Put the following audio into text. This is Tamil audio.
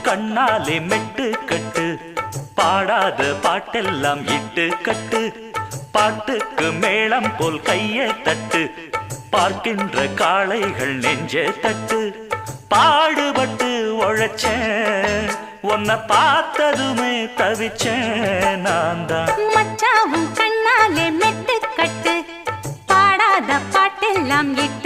கண்ணாலே மெட்டு கட்டு பாடாத பாட்டெல்லாம் இட்டு கட்டு பாட்டுக்கு மேளம் போல் கையை தட்டு பார்க்கின்ற காளைகள் நெஞ்ச தட்டு பாடுபட்டு உழைச்சேன் உன்னை பார்த்ததுமே தவிச்சேன் நான் தான் மச்சாவும் கண்ணாலே மெட்டு கட்டு பாடாத பாட்டெல்லாம் இட்டு